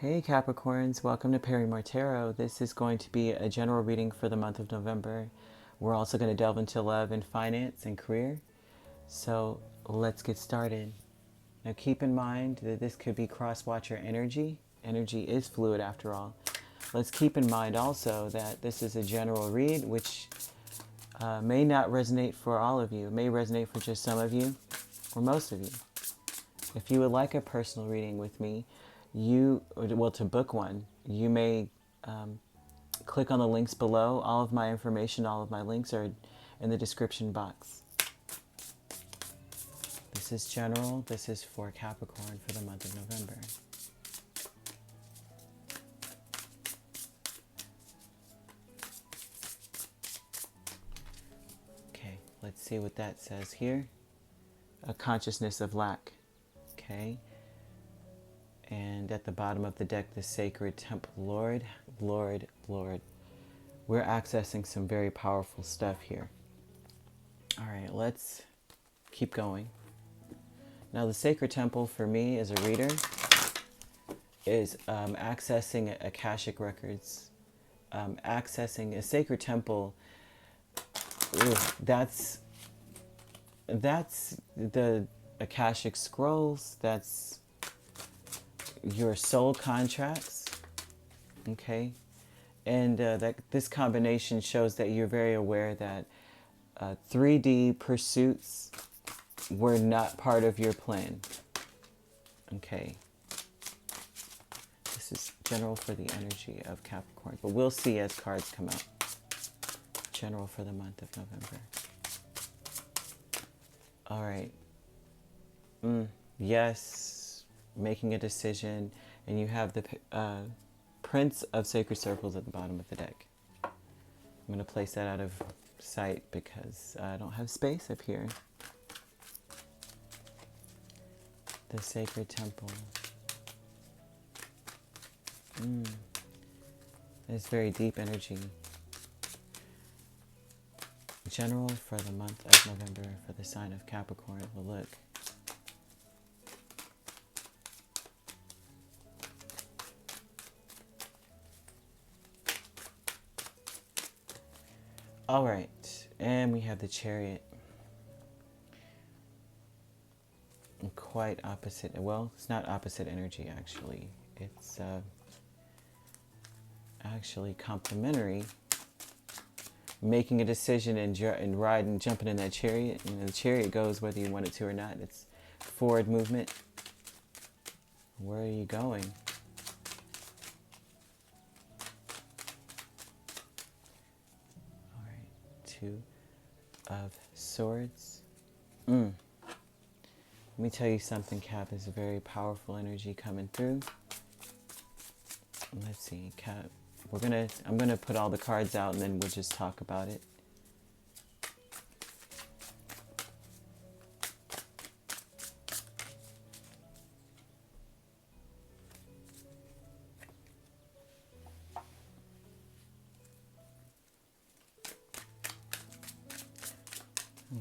Hey Capricorns, welcome to Perrymore Tarot. This is going to be a general reading for the month of November. We're also going to delve into love and finance and career. So let's get started. Now keep in mind that this could be cross-watcher energy. Energy is fluid after all. Let's keep in mind also that this is a general read, which may not resonate for all of you. It may resonate for just some of you or most of you. If you would like a personal reading with me, to book one, you may click on the links below. All of my information, all of my links are in the description box. This is general. This is for Capricorn for the month of November. Okay, let's see what that says here. A consciousness of lack. Okay. And at the bottom of the deck, the sacred temple. Lord, Lord, Lord. We're accessing some very powerful stuff here. All right, let's keep going. Now, the sacred temple for me as a reader is accessing Akashic records. Accessing a sacred temple, that's the Akashic scrolls, that's your soul contracts, okay? And that this combination shows that you're very aware that 3D pursuits were not part of your plan, okay? This is general for the energy of Capricorn, but we'll see as cards come out. General for the month of November. All right. Yes. Making a decision, and you have the Prince of Sacred Circles at the bottom of the deck. I'm going to place that out of sight because I don't have space up here. The Sacred Temple. It's very deep energy. General for the month of November for the sign of Capricorn. Well, look. All right, and we have the Chariot. Quite opposite. Well, it's not opposite energy, actually. It's actually complementary. Making a decision and riding, jumping in that chariot. And the chariot goes whether you want it to or not. It's forward movement. Where are you going? Two of Swords. Let me tell you something, Cap. Is a very powerful energy coming through. Let's see, Cap. I'm gonna put all the cards out and then we'll just talk about it.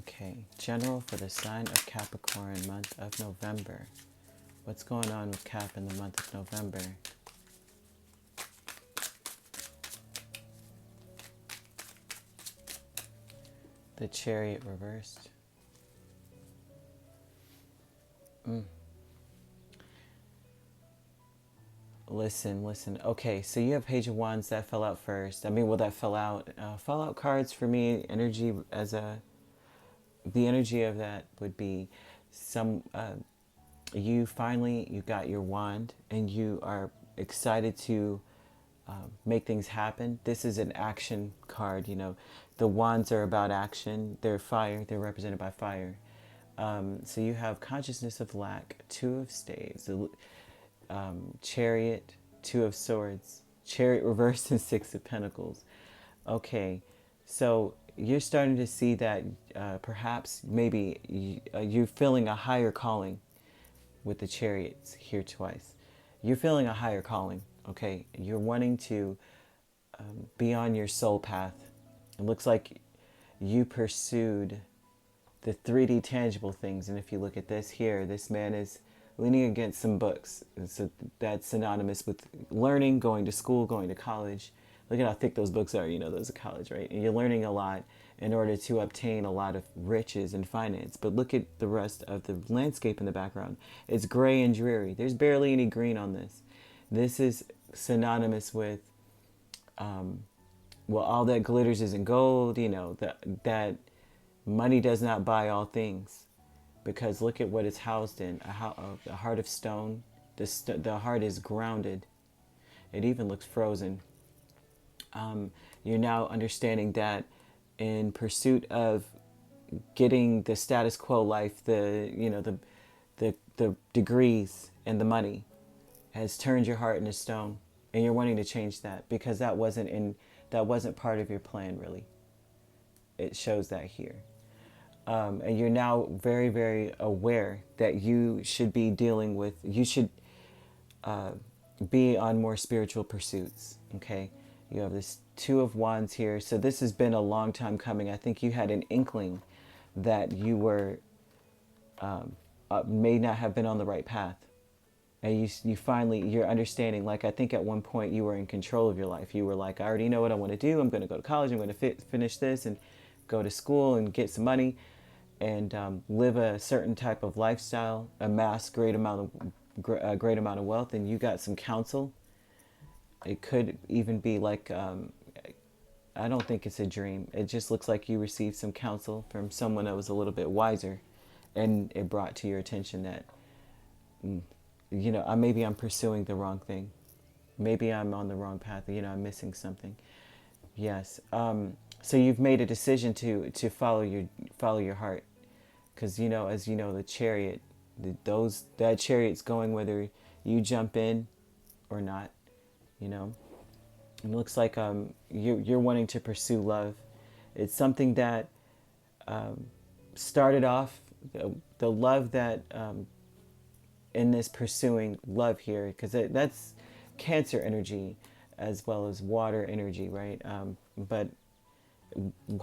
Okay, general for the sign of Capricorn, month of November. What's going on with Cap in the month of November? The Chariot reversed. Listen. Okay, so you have Page of Wands that fell out first. That fell out. Fallout cards for me, energy as a... The energy of that would be you got your wand and you are excited to make things happen. This is an action card, you know. The wands are about action. They're fire. They're represented by fire. So you have consciousness of lack, Two of Staves, Chariot, Two of Swords, Chariot reversed, and Six of Pentacles. Okay, so you're starting to see that perhaps maybe you're feeling a higher calling with the Chariots here twice. You're feeling a higher calling, okay? You're wanting to be on your soul path. It looks like you pursued the 3D tangible things. And if you look at this here, this man is leaning against some books. So that's synonymous with learning, going to school, going to college. Look at how thick those books are, you know, those are college, right? And you're learning a lot in order to obtain a lot of riches and finance. But look at the rest of the landscape in the background. It's gray and dreary. There's barely any green on this. This is synonymous with, well, all that glitters isn't gold, you know, that money does not buy all things. Because look at what it's housed in, a heart of stone. The heart is grounded. It even looks frozen. You're now understanding that in pursuit of getting the status quo life, the degrees and the money has turned your heart into stone, and you're wanting to change that because that wasn't part of your plan, really. It shows that here. And you're now very, very aware that you should be you should be on more spiritual pursuits, okay? You have this Two of Wands here. So this has been a long time coming. I think you had an inkling that you were, may not have been on the right path. And you finally, you're understanding, like I think at one point you were in control of your life. You were like, I already know what I want to do. I'm going to go to college. I'm going to finish this and go to school and get some money and live a certain type of lifestyle, amass a great amount of wealth, and you got some counsel. It could even be like, I don't think it's a dream. It just looks like you received some counsel from someone that was a little bit wiser, and it brought to your attention that, you know, maybe I'm pursuing the wrong thing. Maybe I'm on the wrong path. You know, I'm missing something. Yes. So you've made a decision to follow your heart, because you know, as you know, the chariot, that chariot's going whether you jump in or not. You know, it looks like you're wanting to pursue love. It's something that started off the love that in this pursuing love here, because that's Cancer energy as well as water energy, right? But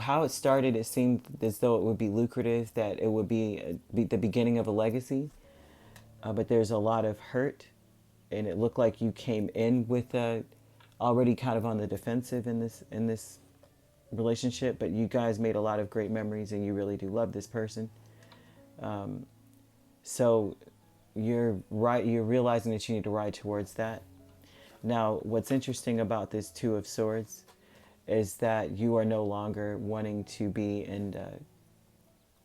how it started, it seemed as though it would be lucrative, that it would be the beginning of a legacy. But there's a lot of hurt, and it looked like you came in with already kind of on the defensive in this relationship. But you guys made a lot of great memories, and you really do love this person. So you're realizing that you need to ride towards that. Now, what's interesting about this Two of Swords is that you are no longer wanting to be in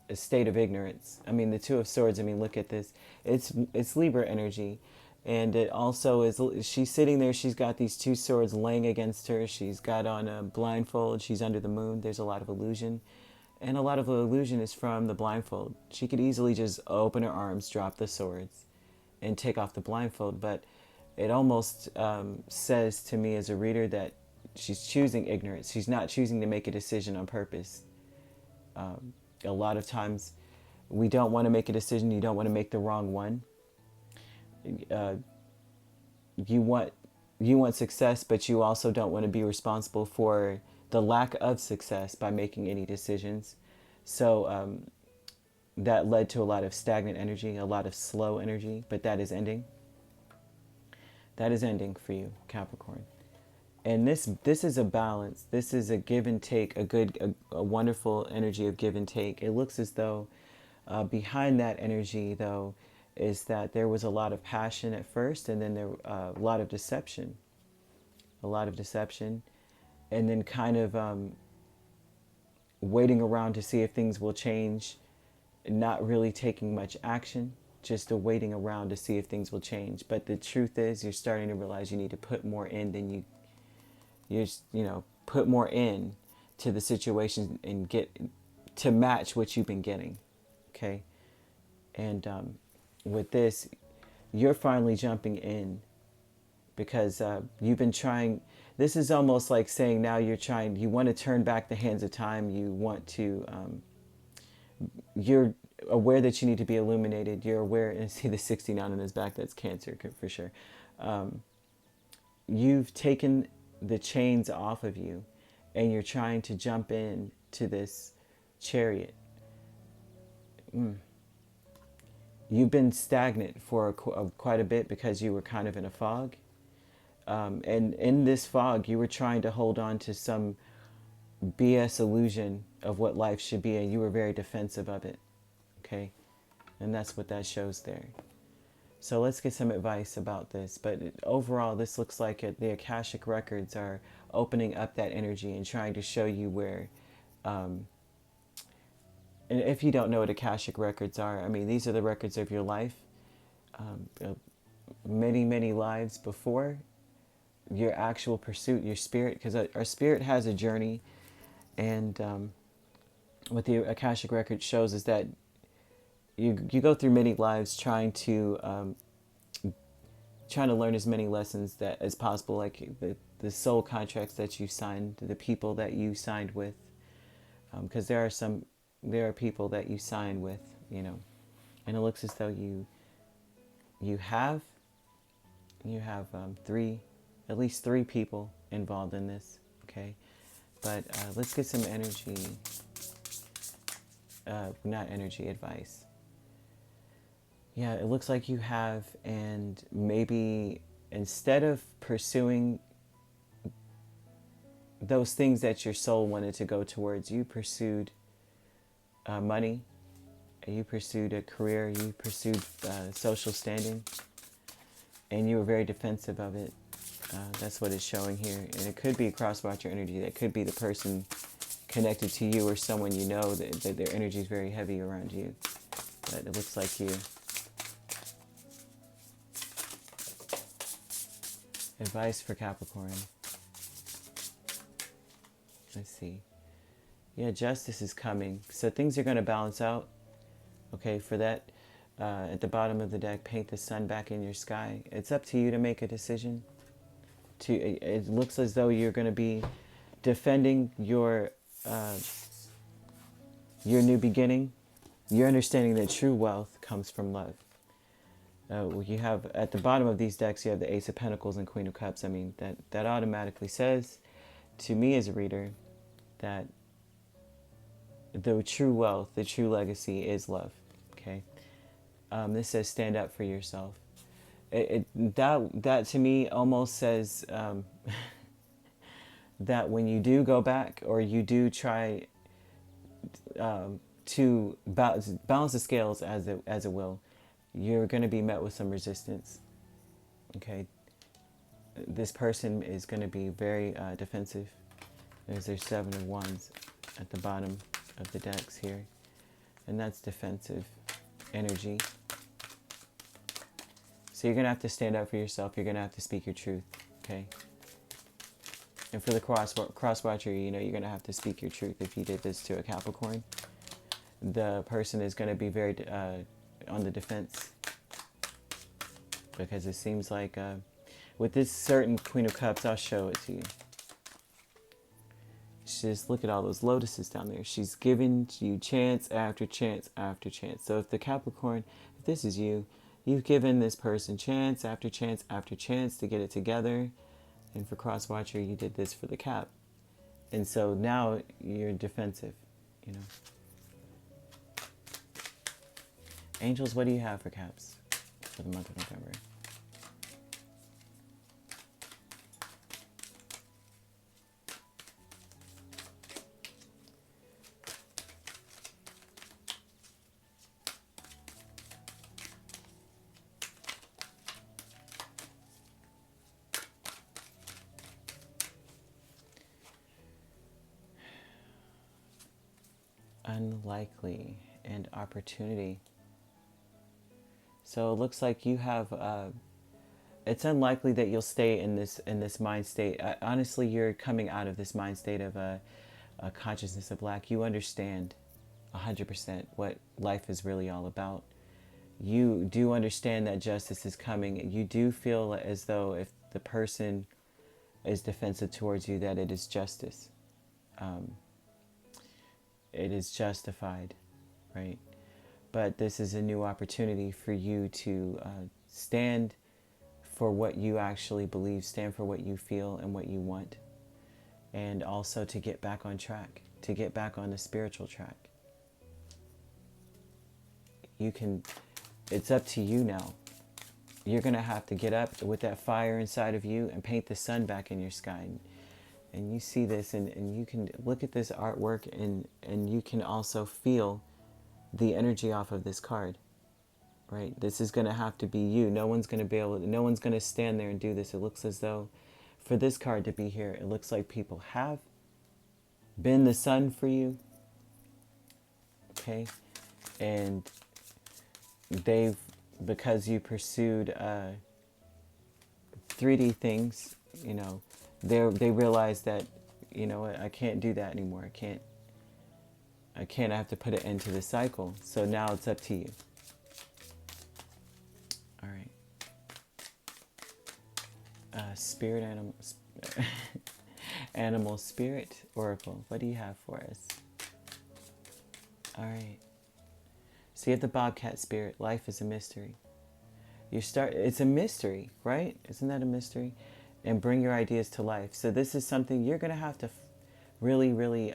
a state of ignorance. I mean, the Two of Swords, I mean, look at this. It's Libra energy. And it also is, she's sitting there, she's got these two swords laying against her. She's got on a blindfold. She's under the moon. There's a lot of illusion. And a lot of the illusion is from the blindfold. She could easily just open her arms, drop the swords, and take off the blindfold. But it almost says to me as a reader that she's choosing ignorance. She's not choosing to make a decision on purpose. A lot of times we don't want to make a decision. You don't want to make the wrong one. You want success, but you also don't want to be responsible for the lack of success by making any decisions. So that led to a lot of stagnant energy, a lot of slow energy, but that is ending. That is ending for you, Capricorn. And this is a balance. This is a give and take, a wonderful energy of give and take. It looks as though behind that energy, though, is that there was a lot of passion at first, and then there a lot of deception. A lot of deception. And then kind of waiting around to see if things will change, not really taking much action, just waiting around to see if things will change. But the truth is, you're starting to realize you need to put more in than you put more in to the situation and get to match what you've been getting. Okay. And with this, you're finally jumping in because you've been trying. This is almost like saying now you want to turn back the hands of time. You want to, you're aware that you need to be illuminated. You're aware, and see the 69 on his back, that's Cancer for sure. You've taken the chains off of you, and you're trying to jump in to this chariot. you've been stagnant for quite a bit because you were kind of in a fog. And in this fog, you were trying to hold on to some BS illusion of what life should be, and you were very defensive of it. Okay? And that's what that shows there. So let's get some advice about this. But overall, this looks like the Akashic records are opening up that energy and trying to show you where, and if you don't know what Akashic records are, I mean, these are the records of your life, many, many lives before your actual pursuit, your spirit, because our spirit has a journey. And what the Akashic record shows is that you go through many lives trying to learn as many lessons as possible, like the soul contracts that you signed, the people that you signed with, because there are people that you sign with, you know, and it looks as though you have at least three people involved in this. Okay, but let's get some energy, not energy, advice. Yeah, it looks like you have, and maybe instead of pursuing those things that your soul wanted to go towards, you pursued money, you pursued a career, you pursued social standing, and you were very defensive of it. That's what it's showing here. And it could be a cross-watcher energy. That could be the person connected to you or someone you know that their energy is very heavy around you. But it looks like you. Advice for Capricorn. Let's see. Yeah, justice is coming. So things are going to balance out. Okay, for that, at the bottom of the deck, paint the sun back in your sky. It's up to you to make a decision. It looks as though you're going to be defending your new beginning. You're understanding that true wealth comes from love. You have, at the bottom of these decks, you have the Ace of Pentacles and Queen of Cups. I mean, that automatically says to me as a reader that the true wealth, the true legacy is love. Okay, this says stand up for yourself. That to me almost says that when you do go back, or you do try to balance the scales as it will, you're going to be met with some resistance. Okay, this person is going to be very defensive. There's their Seven of Wands at the bottom of the decks here, and that's defensive energy. So you're going to have to stand up for yourself. You're going to have to speak your truth, okay? And for the cross-watcher, you know, you're going to have to speak your truth if you did this to a Capricorn. The person is going to be very on the defense, because it seems like with this certain Queen of Cups, I'll show it to you. Just look at all those lotuses down there. She's giving you chance after chance after chance. So if the Capricorn, if this is you, you've given this person chance after chance after chance to get it together. And for cross-watcher, you did this for the Cap. And so now you're defensive, you know. Angels, what do you have for Caps for the month of November? Unlikely and opportunity. So it looks like you have it's unlikely that you'll stay in this mind state. Honestly, you're coming out of this mind state of a consciousness of lack. You understand 100% what life is really all about. You do understand that justice is coming. You do feel as though if the person is defensive towards you, that it is justice. It is justified, right? But this is a new opportunity for you to stand for what you actually believe, stand for what you feel and what you want, and also to get back on track, to get back on the spiritual track. You can it's up to you now. You're going to have to get up with that fire inside of you and paint the sun back in your sky. And you see this, and you can look at this artwork, and you can also feel the energy off of this card, right? This is going to have to be you. No one's going to be able to, no one's going to stand there and do this. It looks as though for this card to be here, it looks like people have been the sun for you, okay? And they've, because you pursued 3D things, you know, they realize that, you know what, I can't do that anymore. I have to put an end to the cycle. So now it's up to you. All right. Spirit animal, animal spirit oracle. What do you have for us? All right. So you have the bobcat spirit. Life is a mystery. It's a mystery, right? Isn't that a mystery? And bring your ideas to life. So this is something you're going to have to really, really,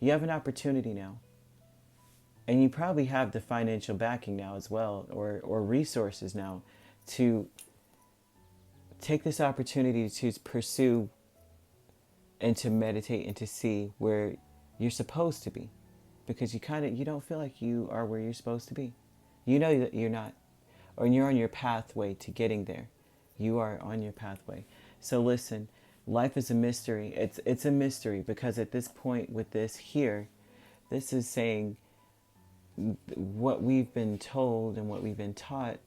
you have an opportunity now. And you probably have the financial backing now as well, or resources now to take this opportunity to pursue and to meditate and to see where you're supposed to be. Because you don't feel like you are where you're supposed to be. You know that you're not. Or you're on your pathway to getting there. You are on your pathway. So listen, life is a mystery. It's a mystery because at this point with this here, this is saying what we've been told and what we've been taught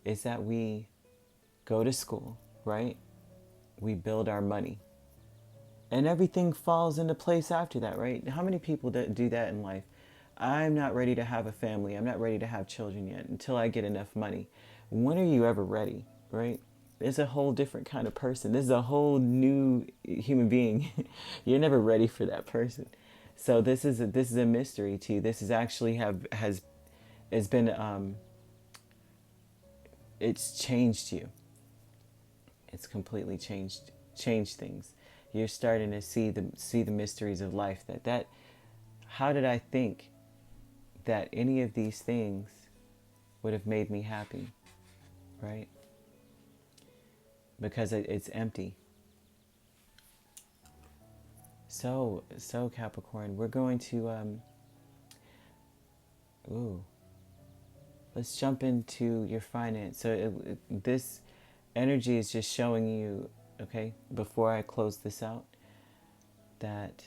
is that we go to school, right? We build our money. And everything falls into place after that, right? How many people do that in life? I'm not ready to have a family. I'm not ready to have children yet until I get enough money. When are you ever ready, right? It's a whole different kind of person. This is a whole new human being. You're never ready for that person. So this is a mystery to you. This is actually it's changed you. It's completely changed things. You're starting to see the mysteries of life. How did I think that any of these things would have made me happy, right? Because it's empty. So Capricorn, we're going to let's jump into your finance. So this energy is just showing you, okay, before I close this out, that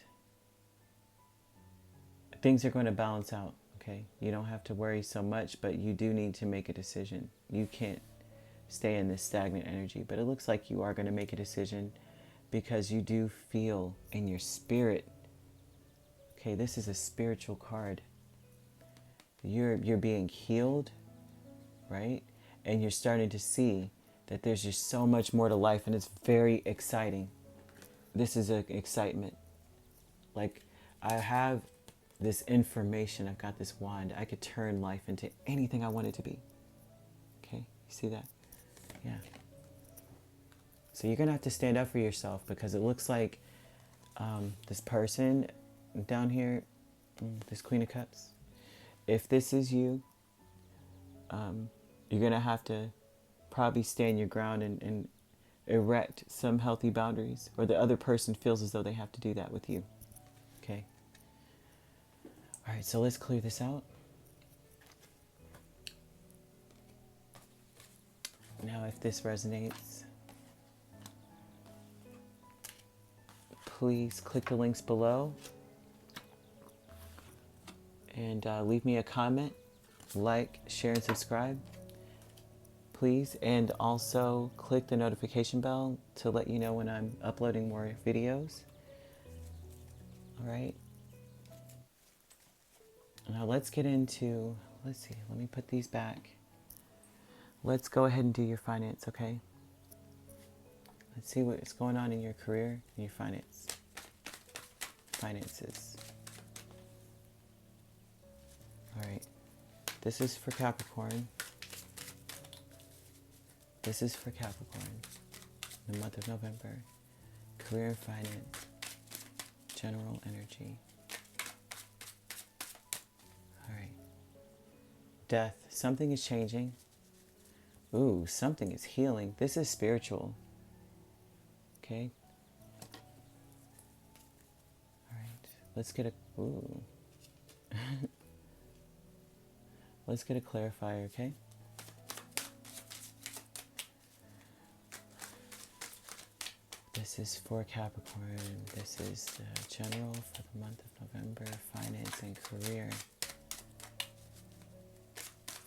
things are going to balance out, okay? You don't have to worry so much, but you do need to make a decision. You can't stay in this stagnant energy, but it looks like you are going to make a decision because you do feel in your spirit, okay, this is a spiritual card. You're being healed, right? And you're starting to see that there's just so much more to life, and it's very exciting. This is an excitement. Like, I have this information, I've got this wand, I could turn life into anything I want it to be. Okay, you see that? Yeah. So you're going to have to stand up for yourself because it looks like this person down here, this Queen of Cups, if this is you, you're going to have to probably stand your ground and erect some healthy boundaries, or the other person feels as though they have to do that with you. Okay? All right, so let's clear this out. Now, if this resonates, please click the links below and leave me a comment, like, share, and subscribe, please. And also click the notification bell to let you know when I'm uploading more videos. All right. Now let's get into, let's see, let me put these back. Let's go ahead and do your finance, okay? Let's see what's going on in your career and your finances. All right. This is for Capricorn. This is for Capricorn. The month of November. Career and finance. General energy. All right. Death. Something is changing. Ooh, something is healing. This is spiritual. Okay. All right. Let's get a... Ooh. Let's get a clarifier, okay? This is for Capricorn. This is the general for the month of November. Finance and career.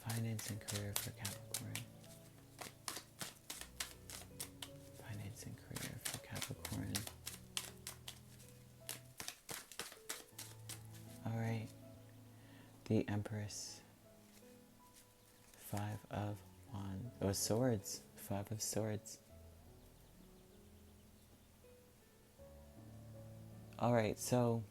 Finance and career for Capricorn. Finance and career for Capricorn. All right. The Empress. 5 of Wands. Oh, Swords. 5 of Swords. All right, so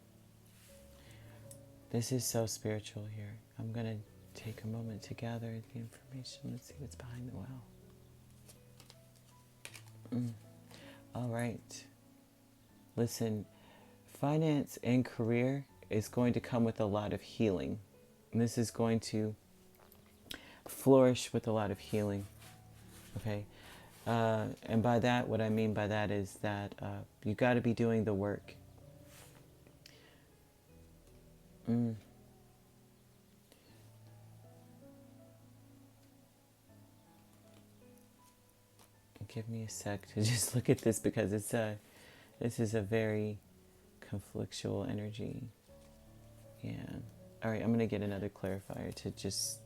this is so spiritual here. I'm going to take a moment to gather the information. Let's see what's behind the well. All right. Listen, finance and career is going to come with a lot of healing. And this is going to flourish with a lot of healing. Okay. And by that, what I mean by that is that you got to be doing the work. Give me a sec to just look at this because it's this is a very conflictual energy. Yeah. All right, I'm going to get another clarifier to just...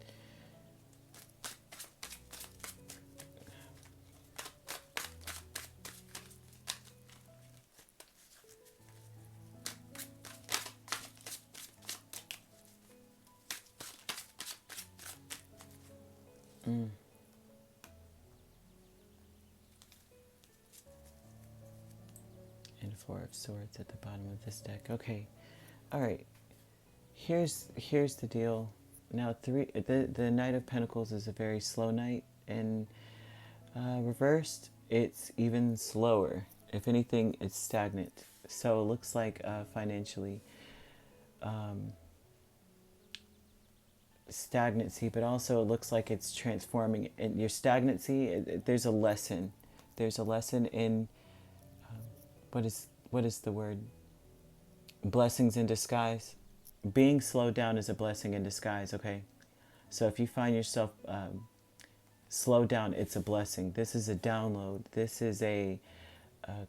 And 4 of Swords at the bottom of this deck. Okay. All right. Here's the deal. Now, the Knight of Pentacles is a very slow knight, and reversed, it's even slower. If anything, it's stagnant. So it looks like financially stagnancy, but also it looks like it's transforming. In your stagnancy, there's a lesson. There's a lesson in what is the word? Blessings in disguise. Being slowed down is a blessing in disguise, okay? So if you find yourself slowed down, it's a blessing. This is a download. This is a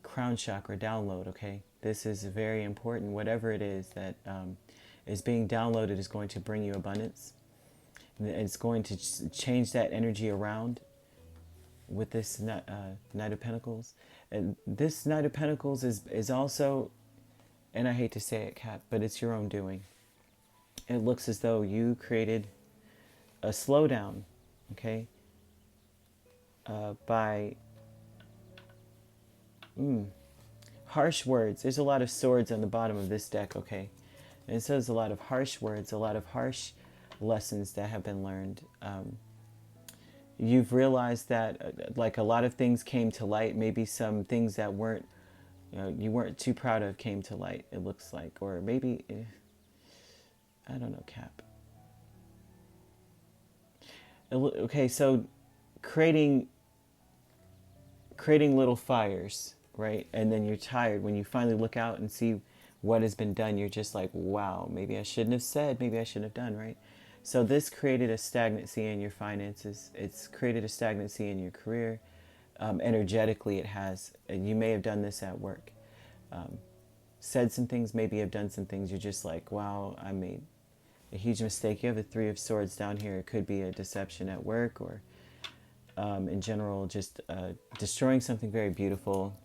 crown chakra download, okay? This is very important. Whatever it is that is being downloaded is going to bring you abundance. It's going to change that energy around with this Knight of Pentacles. And this Knight of Pentacles is also, and I hate to say it, Kat, but it's your own doing. It looks as though you created a slowdown, okay, by harsh words. There's a lot of swords on the bottom of this deck, okay? And it says a lot of harsh words, a lot of harsh lessons that have been learned. You've realized that like a lot of things came to light. Maybe some things that weren't, you weren't too proud of came to light, it looks like. Or maybe, I don't know, Cap. Okay, so creating little fires, right? And then you're tired. When you finally look out and see what has been done, you're just like, wow, maybe I shouldn't have said, maybe I shouldn't have done, right? So this created a stagnancy in your finances. It's created a stagnancy in your career. Energetically, it has. And you may have done this at work. Said some things, maybe have done some things. You're just like, wow, I made a huge mistake. You have a 3 of Swords down here. It could be a deception at work, or in general, just destroying something very beautiful.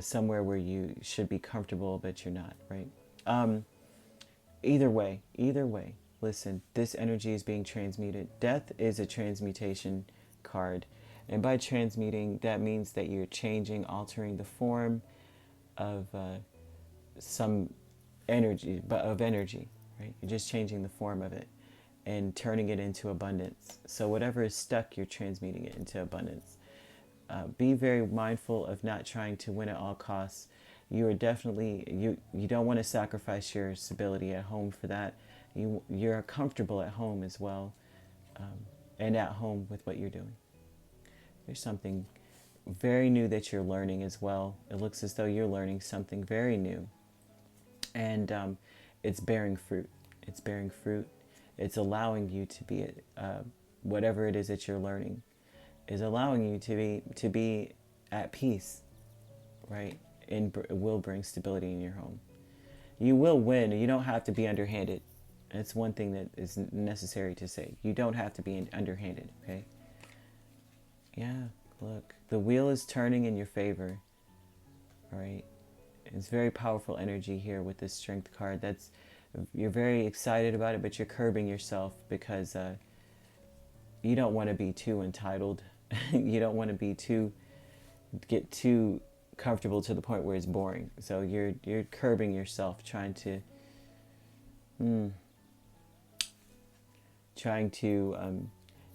Somewhere where you should be comfortable, but you're not, right? Either way, listen, this energy is being transmuted. Death is a transmutation card. And by transmuting, that means that you're changing, altering the form of some energy, right? You're just changing the form of it and turning it into abundance. So whatever is stuck, you're transmuting it into abundance. Be very mindful of not trying to win at all costs. You are definitely, you don't want to sacrifice your stability at home for that. You're comfortable at home as well, and at home with what you're doing. There's something very new that you're learning as well. It looks as though you're learning something very new, and it's bearing fruit. It's bearing fruit. It's allowing you to be whatever it is that you're learning is allowing you to be at peace, right? And will bring stability in your home. You will win. You don't have to be underhanded. That's one thing that is necessary to say. You don't have to be underhanded, okay? Yeah, look. The wheel is turning in your favor, all right? It's very powerful energy here with this Strength card. You're very excited about it, but you're curbing yourself because you don't want to be too entitled. You don't want to get too comfortable to the point where it's boring. So you're curbing yourself, trying to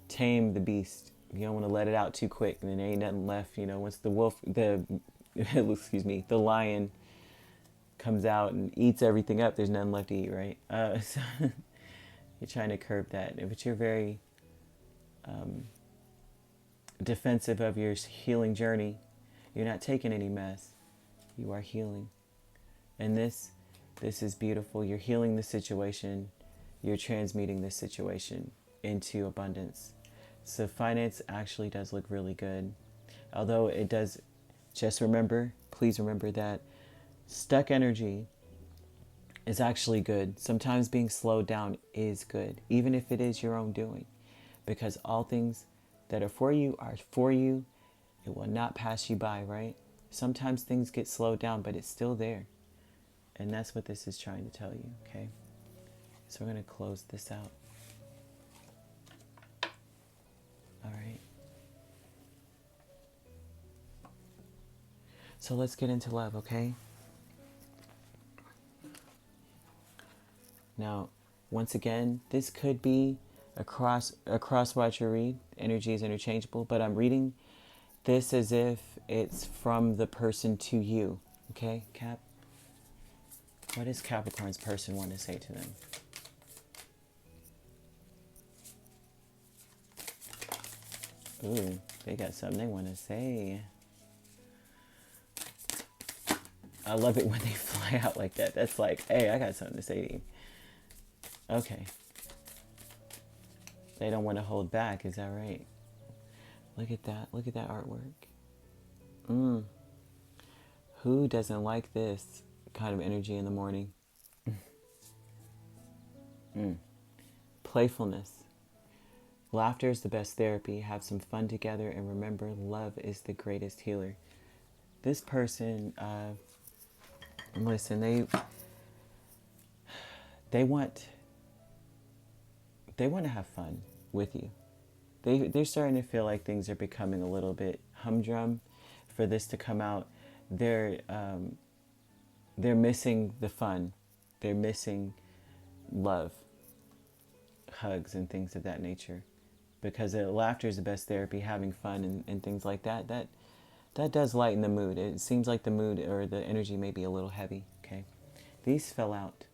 tame the beast. You don't want to let it out too quick, and then there ain't nothing left. You know, once the lion comes out and eats everything up, there's nothing left to eat, right? So you're trying to curb that, but you're very defensive of your healing journey. You're not taking any mess. You are healing. And this is beautiful. You're healing the situation. You're transmuting this situation into abundance. So finance actually does look really good. Although it does, please remember that stuck energy is actually good. Sometimes being slowed down is good, even if it is your own doing. Because all things that are for you are for you. It will not pass you by, right? Sometimes things get slowed down, but it's still there. And that's what this is trying to tell you, okay? So we're going to close this out. All right. So let's get into love, okay? Now, once again, this could be a cross-watcher read. Energy is interchangeable, but I'm reading this as if it's from the person to you, okay, Cap? What does Capricorn's person want to say to them? Ooh, they got something they want to say. I love it when they fly out like that. That's like, hey, I got something to say to you. Okay. They don't want to hold back, is that right? Look at that. Look at that artwork. Who doesn't like this kind of energy in the morning? Playfulness. Laughter is the best therapy. Have some fun together, and remember, love is the greatest healer. This person, listen, they want to have fun with you. They're starting to feel like things are becoming a little bit humdrum for this to come out. They're missing the fun. They're missing love, hugs, and things of that nature. Because laughter is the best therapy, having fun and things like that. That does lighten the mood. It seems like the mood or the energy may be a little heavy, okay? These fell out.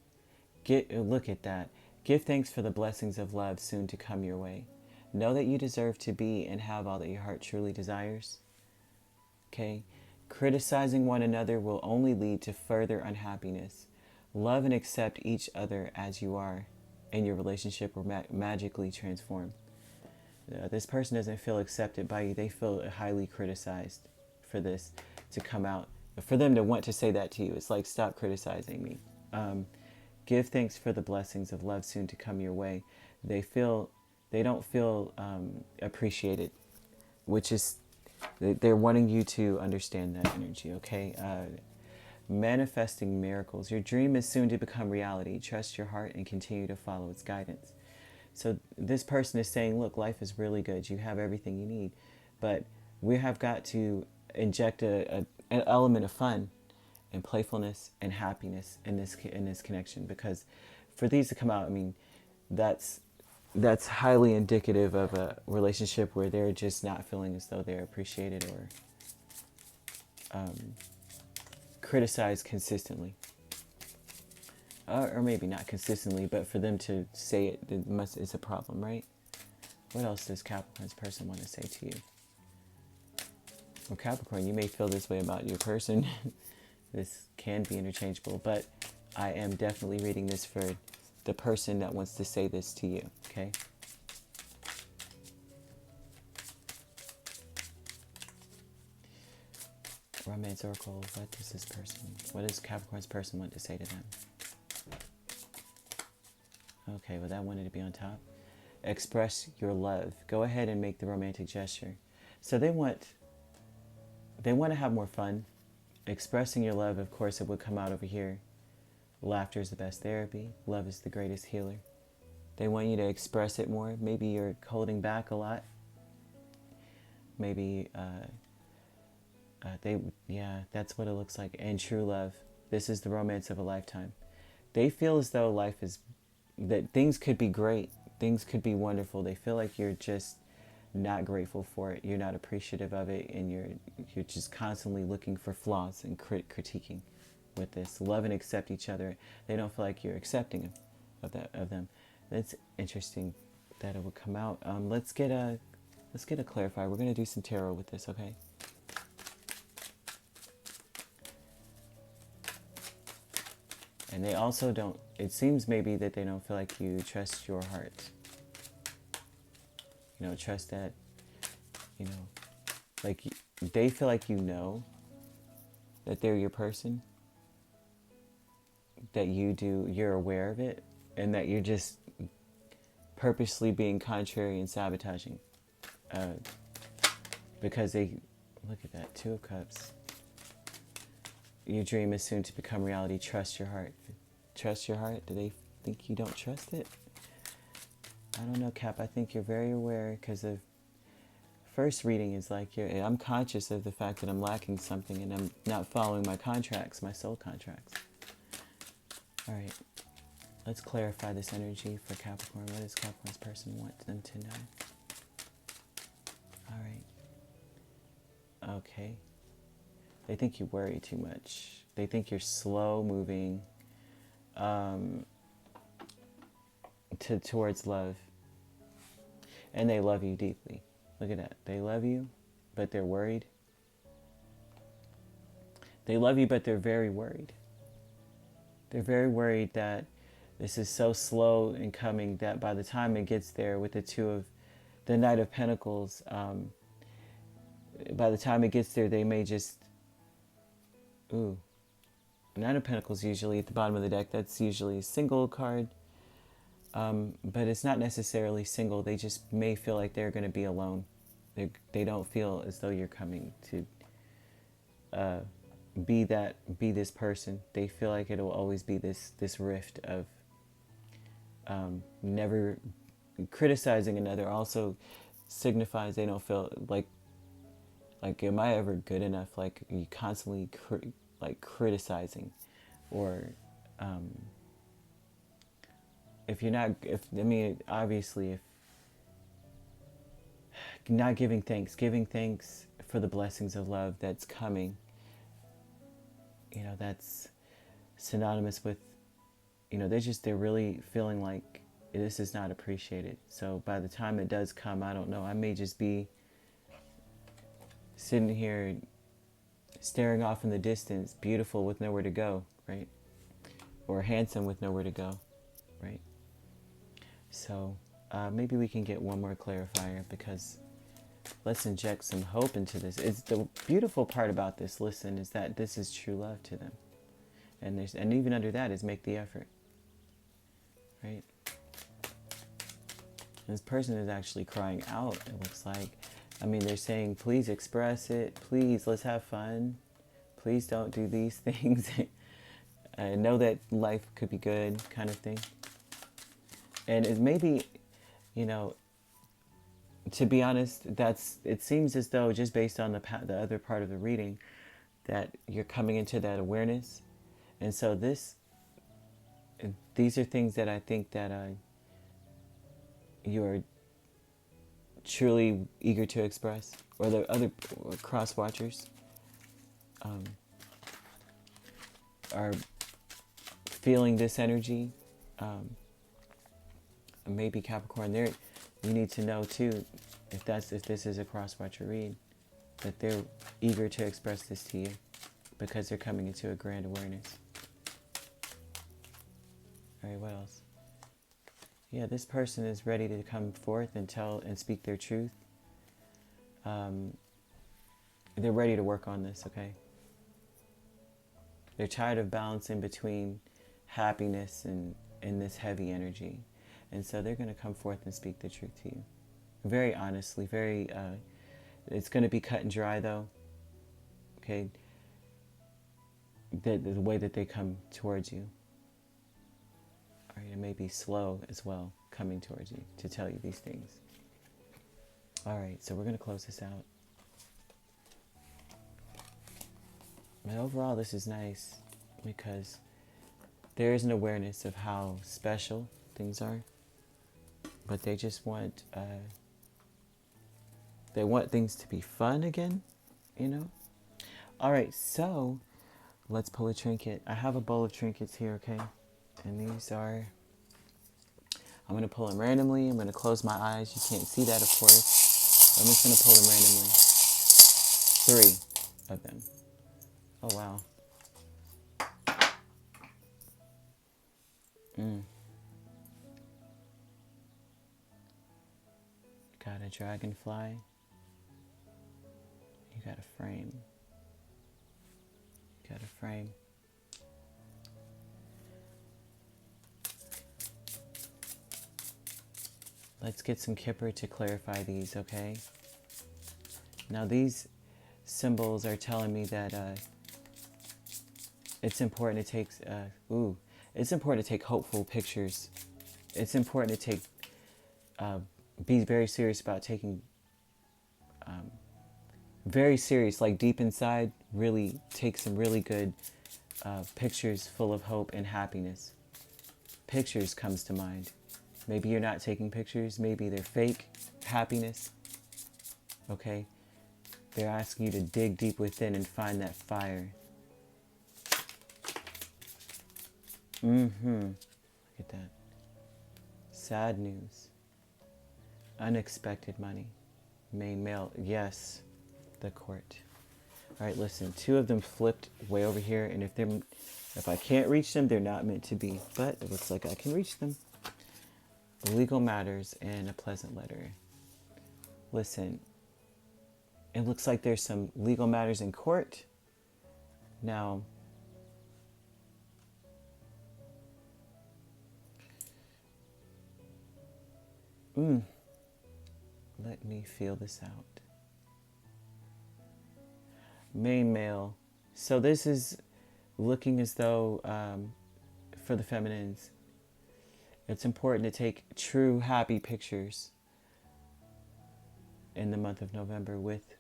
Look at that. Give thanks for the blessings of love soon to come your way. Know that you deserve to be and have all that your heart truly desires. Okay? Criticizing one another will only lead to further unhappiness. Love and accept each other as you are, and your relationship will magically transform. This person doesn't feel accepted by you. They feel highly criticized for this to come out. For them to want to say that to you, it's like, stop criticizing me. Give thanks for the blessings of love soon to come your way. They don't feel appreciated, which is, they're wanting you to understand that energy, okay? Manifesting miracles. Your dream is soon to become reality. Trust your heart and continue to follow its guidance. So this person is saying, look, life is really good. You have everything you need. But we have got to inject an element of fun and playfulness and happiness in this connection. Because for these to come out, I mean, that's highly indicative of a relationship where they're just not feeling as though they're appreciated or criticized consistently. or maybe not consistently, but for them to say it, it's a problem, right? What else does Capricorn's person want to say to you? Well, Capricorn, you may feel this way about your person. This can be interchangeable, but I am definitely reading this for the person that wants to say this to you, okay? Romance Oracle, what does Capricorn's person want to say to them? Okay, well, that wanted to be on top. Express your love. Go ahead and make the romantic gesture. So they want to have more fun. Expressing your love, of course, it would come out over here. Laughter is the best therapy. Love is the greatest healer. They want you to express it more. Maybe you're holding back a lot. Maybe, that's what it looks like. And true love. This is the romance of a lifetime. They feel as though that things could be great. Things could be wonderful. They feel like you're just not grateful for it. You're not appreciative of it. And you're just constantly looking for flaws and critiquing with this. Love and accept each other. They don't feel like you're accepting of them. That's interesting that it would come out. Let's get a clarifier. We're going to do some tarot with this, okay? And they also don't, it seems maybe that they don't feel like you trust your heart. Trust that, like they feel like that they're your person, that you're aware of it, and that you're just purposely being contrary and sabotaging. Because look at that, 2 of Cups. Your dream is soon to become reality. Trust your heart. Trust your heart. Do they think you don't trust it? I don't know, Cap. I think you're very aware because the first reading is like I'm conscious of the fact that I'm lacking something and I'm not following my contracts, my soul contracts. All right. Let's clarify this energy for Capricorn. What does Capricorn's person want them to know? All right. Okay. They think you worry too much. They think you're slow moving towards love. And they love you deeply. Look at that. They love you, but they're worried. They love you, but they're very worried. They're very worried that this is so slow in coming that by the time it gets there with the Knight of Pentacles, by the time it gets there, they may just... Knight of Pentacles usually at the bottom of the deck. That's usually a single card. But it's not necessarily single. They just may feel like they're going to be alone. They don't feel as though you're coming to be this person. They feel like it will always be this rift of never criticizing another. Also signifies they don't feel like am I ever good enough? Like you constantly criticizing, or obviously if not giving thanks for the blessings of love that's coming, that's synonymous with, they're really feeling like this is not appreciated. So by the time it does come, I don't know, I may just be sitting here staring off in the distance, beautiful with nowhere to go, right? Or handsome with nowhere to go, right? So maybe we can get one more clarifier, because let's inject some hope into this. It's the beautiful part about this, listen, is that this is true love to them. And even under that is make the effort, right? This person is actually crying out, it looks like. They're saying, please express it. Please, let's have fun. Please don't do these things. I know that life could be good, kind of thing. And it maybe, to be honest, it seems as though, just based on the other part of the reading, that you're coming into that awareness. And so these are things that I think that you're truly eager to express, or the other cross watchers are feeling this energy, maybe Capricorn, there you need to know too, if this is a cross-watcher read, that they're eager to express this to you because they're coming into a grand awareness. All right, what else? Yeah, this person is ready to come forth and tell and speak their truth. They're ready to work on this, okay? They're tired of balancing between happiness and this heavy energy. And so they're going to come forth and speak the truth to you. Very honestly, very, it's going to be cut and dry though. Okay? The way that they come towards you. All right, it may be slow as well, coming towards you to tell you these things. All right, so we're going to close this out. But overall, this is nice because there is an awareness of how special things are, but they just want things to be fun again, you know? All right, so let's pull a trinket. I have a bowl of trinkets here, okay? And these are, I'm going to pull them randomly. I'm going to close my eyes. You can't see that, of course. I'm just going to pull them randomly. 3 of them. Oh, wow. Got a dragonfly. You got a frame. Got a frame. Let's get some Kipper to clarify these, okay? Now these symbols are telling me that it's important to take it's important to take hopeful pictures. It's important to take be very serious about taking very serious, like deep inside, really take some really good pictures full of hope and happiness. Pictures comes to mind. Maybe you're not taking pictures. Maybe they're fake happiness. Okay? They're asking you to dig deep within and find that fire. Look at that. Sad news. Unexpected money. Main male. Yes. The court. All right, listen. 2 of them flipped way over here. And if I can't reach them, they're not meant to be. But it looks like I can reach them. Legal matters and a pleasant letter. Listen, it looks like there's some legal matters in court. Now, let me feel this out. Main male. So this is looking as though, for the feminines, it's important to take true happy pictures in the month of November with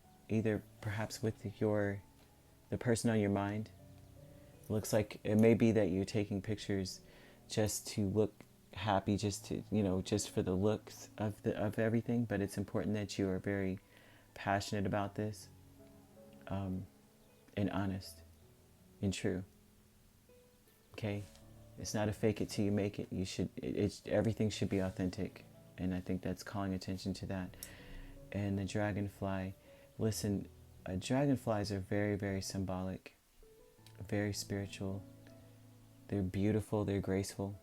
perhaps with the person on your mind. It looks like it may be that you're taking pictures just to look happy, just to, just for the looks of everything, but it's important that you are very passionate about this, and honest and true. Okay? It's not a fake it till you make it. Everything should be authentic. And I think that's calling attention to that. And the dragonfly. Listen, dragonflies are very, very symbolic. Very spiritual. They're beautiful. They're graceful.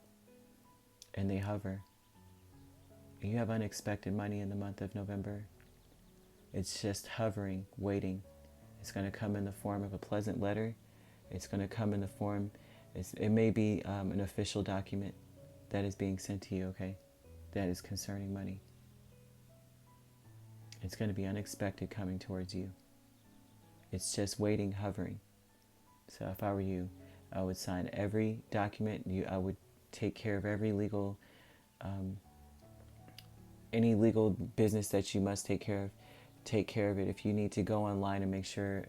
And they hover. You have unexpected money in the month of November. It's just hovering, waiting. It's going to come in the form of a pleasant letter. It's going to come in the form... It may be an official document that is being sent to you, okay? That is concerning money. It's going to be unexpected coming towards you. It's just waiting, hovering. So if I were you, I would sign every document. I would take care of every legal, any legal business that you must take care of. Take care of it. If you need to go online and make sure,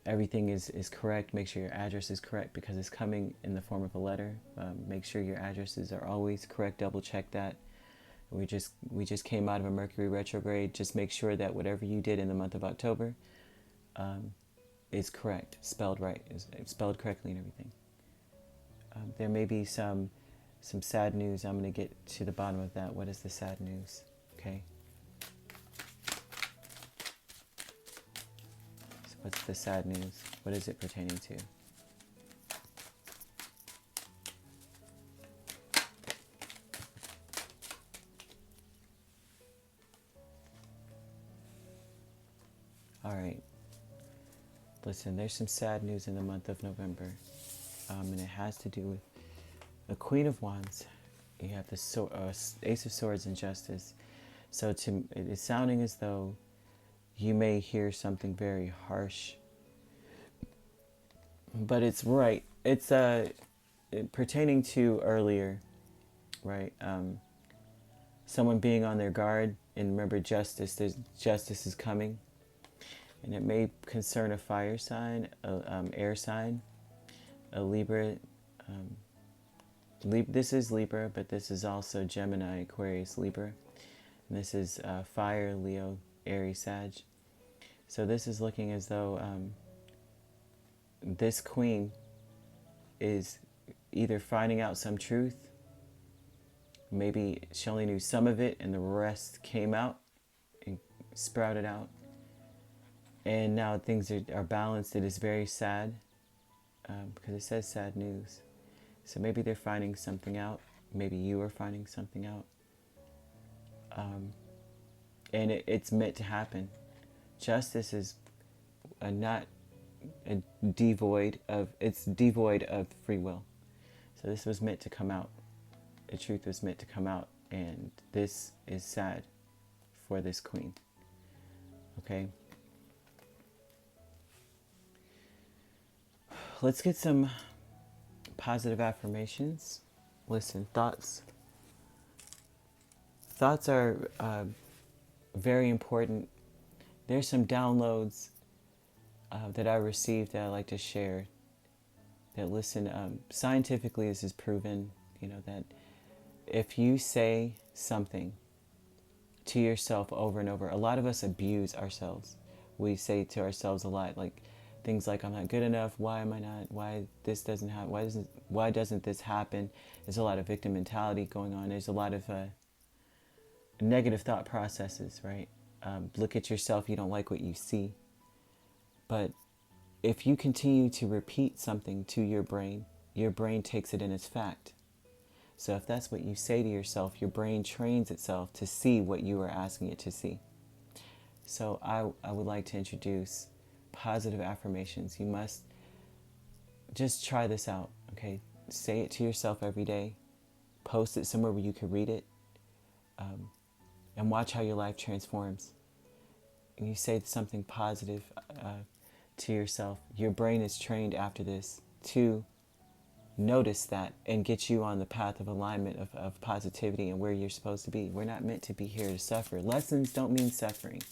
everything is correct. Make sure your address is correct because it's coming in the form of a letter. Make sure your addresses are always correct. Double check that. We just came out of a Mercury retrograde. Just make sure that whatever you did in the month of October is correct, spelled right, is spelled correctly and everything. There may be some sad news. I'm going to get to the bottom of that. What is the sad news? Okay. So what's the sad news? What is it pertaining to? All right. Listen, there's some sad news in the month of November. And it has to do with a Queen of Wands. You have the Ace of Swords and Justice. So it is sounding as though you may hear something very harsh. But it's right. It's pertaining to earlier, right? Someone being on their guard. And remember, justice is coming. And it may concern a fire sign, air sign, a Libra. This is Libra, but this is also Gemini, Aquarius, Libra. And this is fire, Leo, Aries, Sag. So this is looking as though this queen is either finding out some truth. Maybe she only knew some of it and the rest came out and sprouted out. And now things are balanced. It is very sad because it says sad news. So maybe they're finding something out. Maybe you are finding something out. And it's meant to happen. Justice is devoid of free will. So this was meant to come out. The truth was meant to come out. And this is sad for this queen. Okay. Let's get some positive affirmations. Listen, thoughts are very important. There's some downloads that I received that I like to share. That listen, scientifically this is proven, that if you say something to yourself over and over, a lot of us abuse ourselves. We say to ourselves a lot, like things like, I'm not good enough, why am I not, why this doesn't happen, why doesn't this happen? There's a lot of victim mentality going on. There's a lot of negative thought processes, right? Look at yourself, you don't like what you see. But if you continue to repeat something to your brain takes it in as fact. So if that's what you say to yourself, your brain trains itself to see what you are asking it to see. So I would like to introduce positive affirmations. You must just try this out, okay? Say it to yourself every day. Post it somewhere where you can read it. And watch how your life transforms. And you say something positive to yourself. Your brain is trained after this to notice that and get you on the path of alignment of positivity and where you're supposed to be. We're not meant to be here to suffer. Lessons don't mean suffering.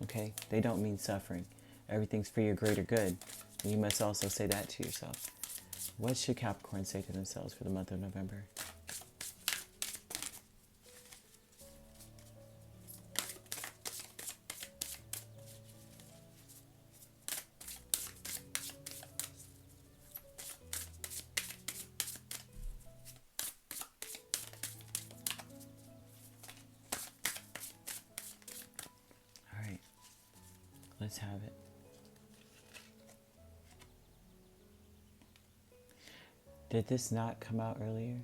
Okay? They don't mean suffering. Everything's for your greater good. And you must also say that to yourself. What should Capricorn say to themselves for the month of November? All right. Let's have it. Did this not come out earlier?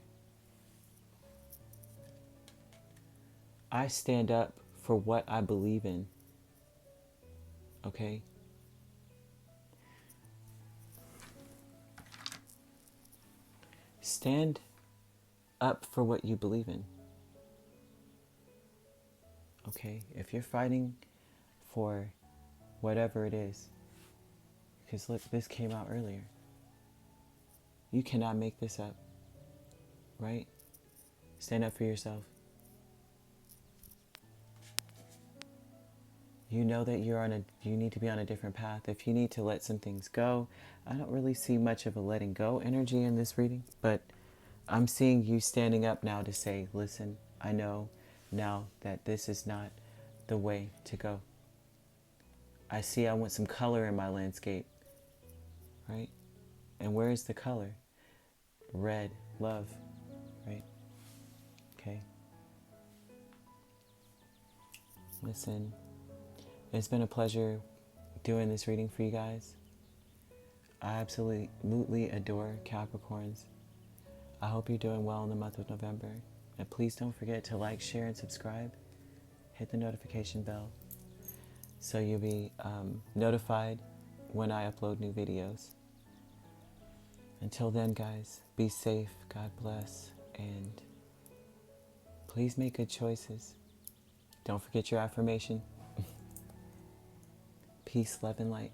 I stand up for what I believe in. Okay? Stand up for what you believe in. Okay? If you're fighting for whatever it is, because look, this came out earlier. You cannot make this up, right? Stand up for yourself. You know that you need to be on a different path. If you need to let some things go, I don't really see much of a letting go energy in this reading, but I'm seeing you standing up now to say, listen, I know now that this is not the way to go. I want some color in my landscape, right? And where is the color? red, love, right? Okay. Listen, it's been a pleasure doing this reading for you guys. I absolutely adore Capricorns. I hope you're doing well in the month of November. And please don't forget to like, share, and subscribe. Hit the notification bell so you'll be notified when I upload new videos. Until then, guys, be safe, God bless, and please make good choices. Don't forget your affirmation. Peace, love, and light.